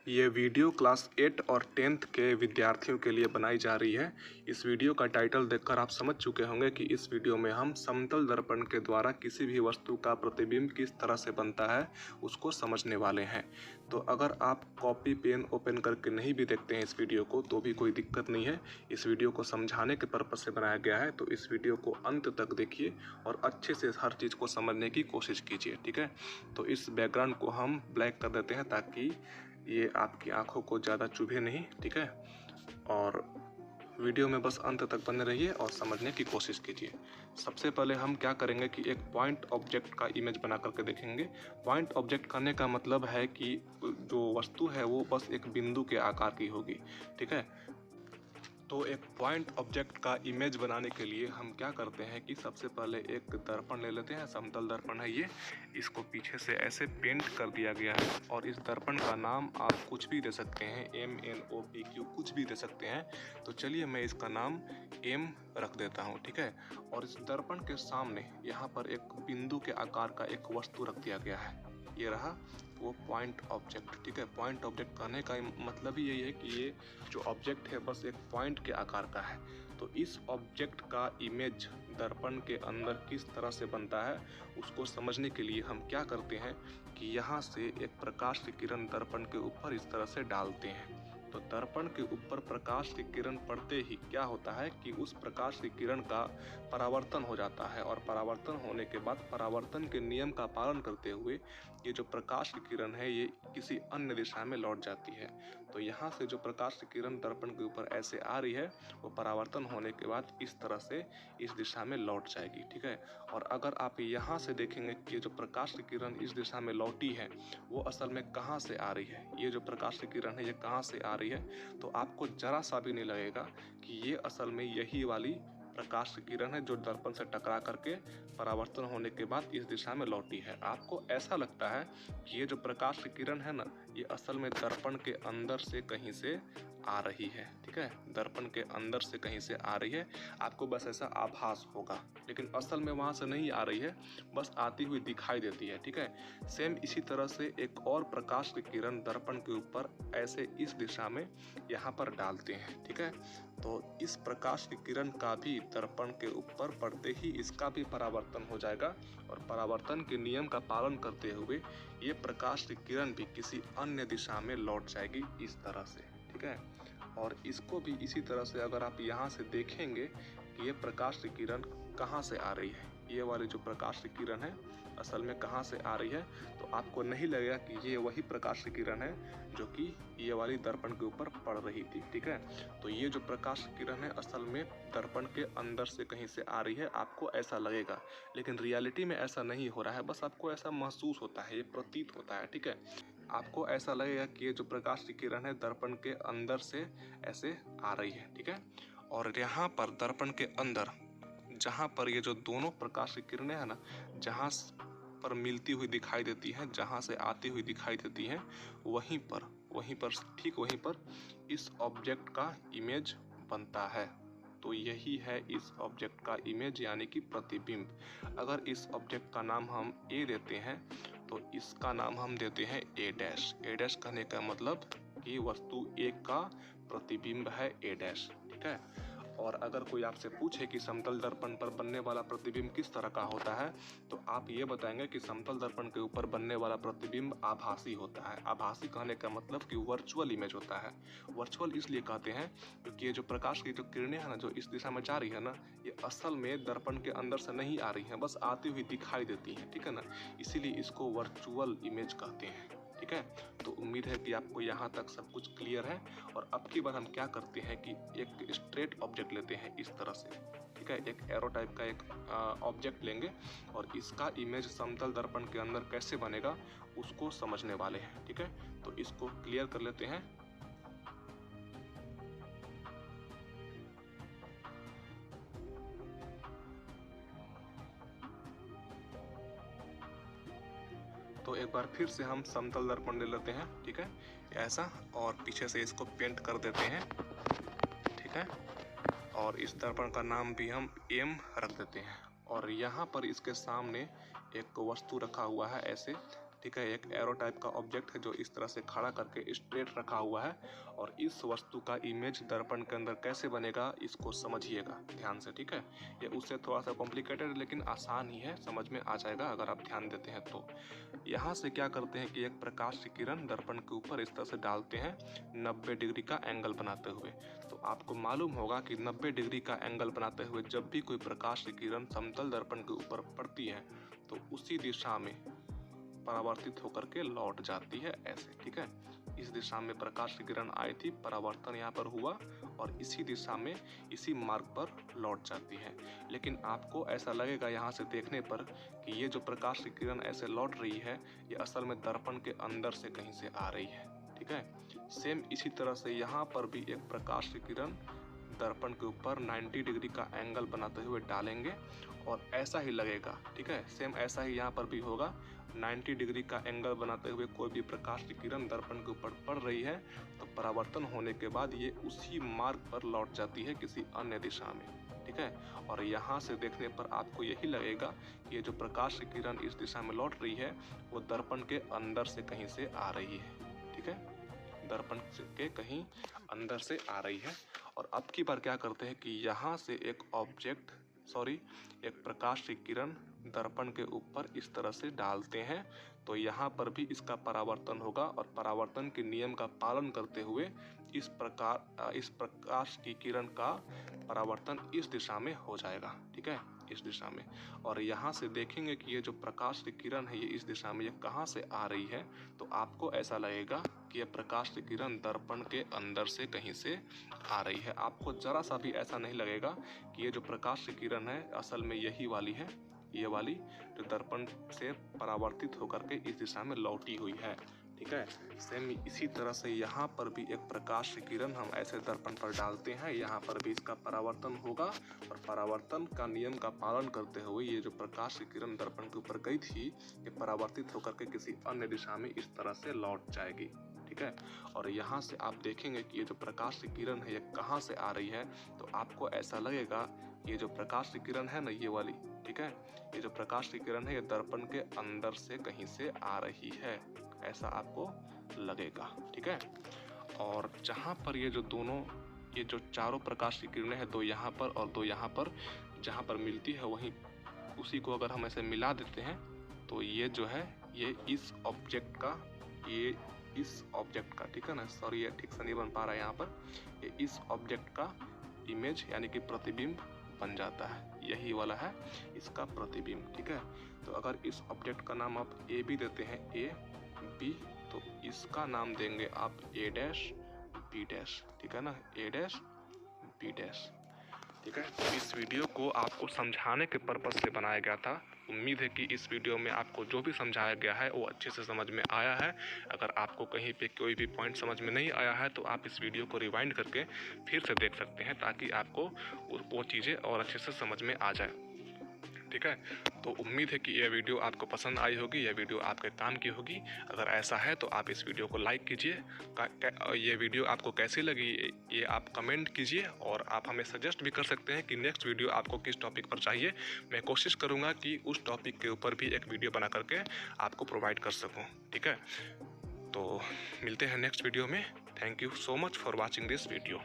ये video class 8 और 10th के विद्यार्थियों के लिए बनाई जा रही है। इस वीडियो का टाइटल देखकर आप समझ चुके होंगे कि इस वीडियो में हम समतल दर्पण के द्वारा किसी भी वस्तु का प्रतिबिंब किस तरह से बनता है उसको समझने वाले हैं। तो अगर आप कॉपी पेन ओपन करके नहीं भी देखते हैं इस वीडियो को तो भी कोई दिक्कत नहीं है। इस वीडियो को समझाने के पर्पज से बनाया गया है, तो इस वीडियो को अंत तक देखिए और अच्छे से हर चीज़ को समझने की कोशिश कीजिए। ठीक है, तो इस बैकग्राउंड को हम ब्लैक कर देते हैं ताकि ये आपकी आंखों को ज़्यादा चुभे नहीं। ठीक है, और वीडियो में बस अंत तक बने रहिए और समझने की कोशिश कीजिए। सबसे पहले हम क्या करेंगे कि एक पॉइंट ऑब्जेक्ट का इमेज बना करके देखेंगे। पॉइंट ऑब्जेक्ट करने का मतलब है कि जो वस्तु है वो बस एक बिंदु के आकार की होगी। ठीक है, तो एक पॉइंट ऑब्जेक्ट का इमेज बनाने के लिए हम क्या करते हैं कि सबसे पहले एक दर्पण ले लेते हैं। समतल दर्पण है ये, इसको पीछे से ऐसे पेंट कर दिया गया है और इस दर्पण का नाम आप कुछ भी दे सकते हैं, MNOPQ कुछ भी दे सकते हैं। तो चलिए मैं इसका नाम M रख देता हूँ। ठीक है, और इस दर्पण के सामने यहाँ पर एक बिंदु के आकार का एक वस्तु रख दिया गया है। ये रहा वो पॉइंट ऑब्जेक्ट। ठीक है, पॉइंट ऑब्जेक्ट कहने का मतलब ही यही है कि ये जो ऑब्जेक्ट है बस एक पॉइंट के आकार का है। तो इस ऑब्जेक्ट का इमेज दर्पण के अंदर किस तरह से बनता है उसको समझने के लिए हम क्या करते हैं कि यहाँ से एक प्रकाश की किरण दर्पण के ऊपर इस तरह से डालते हैं। तो दर्पण के ऊपर प्रकाश की किरण पड़ते ही क्या होता है कि उस प्रकाश की किरण का परावर्तन हो जाता है और परावर्तन होने के बाद परावर्तन के नियम का पालन करते हुए ये जो प्रकाश की किरण है ये किसी अन्य दिशा में लौट जाती है। तो यहाँ से जो प्रकाश की किरण दर्पण के ऊपर ऐसे आ रही है वो परावर्तन होने के बाद इस तरह से इस दिशा में लौट जाएगी। ठीक है, और अगर आप यहाँ से देखेंगे कि जो प्रकाश की किरण इस दिशा में लौटी है वो असल में कहाँ से आ रही है, ये जो प्रकाश की किरण है ये कहाँ से आ रही है, तो आपको जरा सा भी नहीं लगेगा कि ये असल में यही वाली प्रकाश की किरण है जो दर्पण से टकरा करके परावर्तन होने के बाद इस दिशा में लौटी है। आपको ऐसा लगता है कि ये जो प्रकाश की किरण है ना ये असल में दर्पण के अंदर से कहीं से आ रही है। ठीक है, दर्पण के अंदर से कहीं से आ रही है, आपको बस ऐसा आभास होगा, लेकिन असल में वहां से नहीं आ रही है, बस आती हुई दिखाई देती है। ठीक है, सेम इसी तरह से एक और प्रकाश की किरण दर्पण के ऊपर ऐसे इस दिशा में यहाँ पर डालते हैं। ठीक है, तो इस प्रकाश की किरण का भी दर्पण के ऊपर पड़ते ही इसका भी परावर्तन हो जाएगा और परावर्तन के नियम का पालन करते हुए ये प्रकाश की किरण भी किसी अन्य दिशा में लौट जाएगी इस तरह से। ठीक है, और इसको भी इसी तरह से अगर आप यहाँ से देखेंगे कि ये प्रकाश की किरण कहाँ से आ रही है, ये वाली जो प्रकाश की किरण है असल में कहाँ से आ रही है, तो आपको नहीं लगेगा कि ये वही प्रकाश की किरण है जो कि ये वाली दर्पण के ऊपर पड़ रही थी। ठीक है, तो ये जो प्रकाश की किरण है असल में दर्पण के अंदर से कहीं से आ रही है, आपको ऐसा लगेगा, लेकिन रियलिटी में ऐसा नहीं हो रहा है, बस आपको ऐसा महसूस होता है, ये प्रतीत होता है। ठीक है, आपको ऐसा लगेगा कि ये जो प्रकाश की किरण है दर्पण के अंदर से ऐसे आ रही है। ठीक है, और यहाँ पर दर्पण के अंदर जहाँ पर ये जो दोनों प्रकाश की किरणें हैं ना, जहाँ पर मिलती हुई दिखाई देती हैं, जहाँ से आती हुई दिखाई देती हैं, वहीं पर ठीक वहीं पर इस ऑब्जेक्ट का इमेज बनता है। तो यही है इस ऑब्जेक्ट का इमेज यानी कि प्रतिबिंब। अगर इस ऑब्जेक्ट का नाम हम ए देते हैं तो इसका नाम हम देते हैं ए डैश। ए डैश कहने का मतलब कि वस्तु ए का प्रतिबिंब है ए डैश। ठीक है, और अगर कोई आपसे पूछे कि समतल दर्पण पर बनने वाला प्रतिबिंब किस तरह का होता है तो आप ये बताएंगे कि समतल दर्पण के ऊपर बनने वाला प्रतिबिंब आभासी होता है। आभासी कहने का मतलब कि वर्चुअल इमेज होता है। वर्चुअल इसलिए कहते हैं क्योंकि ये जो प्रकाश की जो किरणें हैं ना जो इस दिशा में जा रही है ना, ये असल में दर्पण के अंदर से नहीं आ रही है, बस आती हुई दिखाई देती है। ठीक है ना, इसीलिए इसको वर्चुअल इमेज कहते हैं। ठीक है, तो उम्मीद है कि आपको यहाँ तक सब कुछ क्लियर है। और अब की बार हम क्या करते हैं कि एक स्ट्रेट ऑब्जेक्ट लेते हैं इस तरह से। ठीक है, एक एरो टाइप का एक ऑब्जेक्ट लेंगे और इसका इमेज समतल दर्पण के अंदर कैसे बनेगा उसको समझने वाले हैं। ठीक है, तो इसको क्लियर कर लेते हैं। तो एक बार फिर से हम समतल दर्पण ले लेते हैं। ठीक है, ऐसा, और पीछे से इसको पेंट कर देते हैं। ठीक है, और इस दर्पण का नाम भी हम एम रख देते हैं और यहाँ पर इसके सामने एक वस्तु रखा हुआ है ऐसे। ठीक है। एक एरो टाइप का ऑब्जेक्ट है जो इस तरह से खड़ा करके स्ट्रेट रखा हुआ है, और इस वस्तु का इमेज दर्पण के अंदर कैसे बनेगा इसको समझिएगा ध्यान से, ठीक है। ये उससे थोड़ा सा कॉम्प्लिकेटेड है लेकिन आसान ही है, समझ में आ जाएगा अगर आप ध्यान देते हैं तो। यहाँ से क्या करते हैं कि एक प्रकाश की किरण दर्पण के ऊपर इस तरह से डालते हैं 90 डिग्री का एंगल बनाते हुए। तो आपको मालूम होगा कि 90 डिग्री का एंगल बनाते हुए जब भी कोई प्रकाश की किरण समतल दर्पण के ऊपर पड़ती है तो उसी दिशा में परावर्तित होकर के लौट जाती है ऐसे, ठीक है। इस दिशा में प्रकाश की किरण आई थी, परावर्तन यहाँ पर हुआ और इसी दिशा में इसी मार्ग पर लौट जाती है। लेकिन आपको ऐसा लगेगा यहाँ से देखने पर कि ये जो प्रकाश की किरण ऐसे लौट रही है ये असल में दर्पण के अंदर से कहीं से आ रही है, ठीक है। सेम इसी तरह से यहाँ पर भी एक प्रकाश की किरण दर्पण के ऊपर 90 डिग्री का एंगल बनाते हुए डालेंगे और ऐसा ही लगेगा, ठीक है। सेम ऐसा ही यहाँ पर भी होगा, 90 डिग्री का एंगल बनाते हुए कोई भी प्रकाश की किरण दर्पण के ऊपर पड़ रही है तो परावर्तन होने के बाद ये उसी मार्ग पर लौट जाती है किसी अन्य दिशा में, ठीक है। और यहाँ से देखने पर आपको यही लगेगा कि ये जो प्रकाश की किरण इस दिशा में लौट रही है वो दर्पण के अंदर से कहीं से आ रही है, ठीक है। दर्पण के कहीं अंदर से आ रही है। और अब की बार क्या करते हैं कि यहाँ से एक प्रकाश की किरण दर्पण के ऊपर इस तरह से डालते हैं तो यहाँ पर भी इसका परावर्तन होगा और परावर्तन के नियम का पालन करते हुए इस प्रकाश की किरण का परावर्तन इस दिशा में हो जाएगा, ठीक है, इस दिशा में। और यहाँ से देखेंगे कि ये जो प्रकाश की किरण है ये इस दिशा में ये कहाँ से आ रही है तो आपको ऐसा लगेगा कि ये प्रकाश की किरण दर्पण के अंदर से कहीं से आ रही है। आपको जरा सा भी ऐसा नहीं लगेगा कि ये जो प्रकाश की किरण है असल में यही वाली है, ये वाली जो दर्पण से परावर्तित होकर के इस दिशा में लौटी हुई है, ठीक है। सेम इसी तरह से यहाँ पर भी एक प्रकाश की किरण हम ऐसे दर्पण पर डालते हैं, यहाँ पर भी इसका परावर्तन होगा और परावर्तन का नियम का पालन करते हुए ये जो प्रकाश की किरण दर्पण के ऊपर गई थी ये परावर्तित होकर के किसी अन्य दिशा में इस तरह से लौट जाएगी, ठीक है। और यहाँ से आप देखेंगे कि ये जो प्रकाश की किरण है ये कहाँ से आ रही है तो आपको ऐसा लगेगा ये जो प्रकाश की किरण है ना ये वाली, ठीक है, ये जो प्रकाश की किरण है ये दर्पण के अंदर से कहीं से आ रही है, ऐसा आपको लगेगा, ठीक है। और जहाँ पर ये जो चारों प्रकाश की किरणें हैं, दो यहाँ पर और दो यहाँ पर, जहाँ पर मिलती है वहीं उसी को अगर हम ऐसे मिला देते हैं तो ये जो है ये इस ऑब्जेक्ट का, ठीक है ना, सॉरी ये ठीक से नहीं बन पा रहा है यहाँ पर, ये इस ऑब्जेक्ट का इमेज यानी कि प्रतिबिंब बन जाता है, यही वाला है इसका प्रतिबिंब, ठीक है। तो अगर इस ऑब्जेक्ट का नाम आप ए बी देते हैं, ए बी, तो इसका नाम देंगे आप ए डैश बी डैश, ठीक है ना, ए डैश बी डैश, ठीक है। तो इस वीडियो को आपको समझाने के पर्पज से बनाया गया था। उम्मीद है कि इस वीडियो में आपको जो भी समझाया गया है वो अच्छे से समझ में आया है। अगर आपको कहीं पे कोई भी पॉइंट समझ में नहीं आया है तो आप इस वीडियो को रिवाइंड करके फिर से देख सकते हैं ताकि आपको वो चीज़ें और अच्छे से समझ में आ जाए, ठीक है। तो उम्मीद है कि यह वीडियो आपको पसंद आई होगी, यह वीडियो आपके काम की होगी। अगर ऐसा है तो आप इस वीडियो को लाइक कीजिए। ये वीडियो आपको कैसी लगी ये आप कमेंट कीजिए और आप हमें सजेस्ट भी कर सकते हैं कि नेक्स्ट वीडियो आपको किस टॉपिक पर चाहिए। मैं कोशिश करूँगा कि उस टॉपिक के ऊपर भी एक वीडियो बना करके आपको प्रोवाइड कर सकूँ, ठीक है। तो मिलते हैं नेक्स्ट वीडियो में। Thank you so much for watching this video.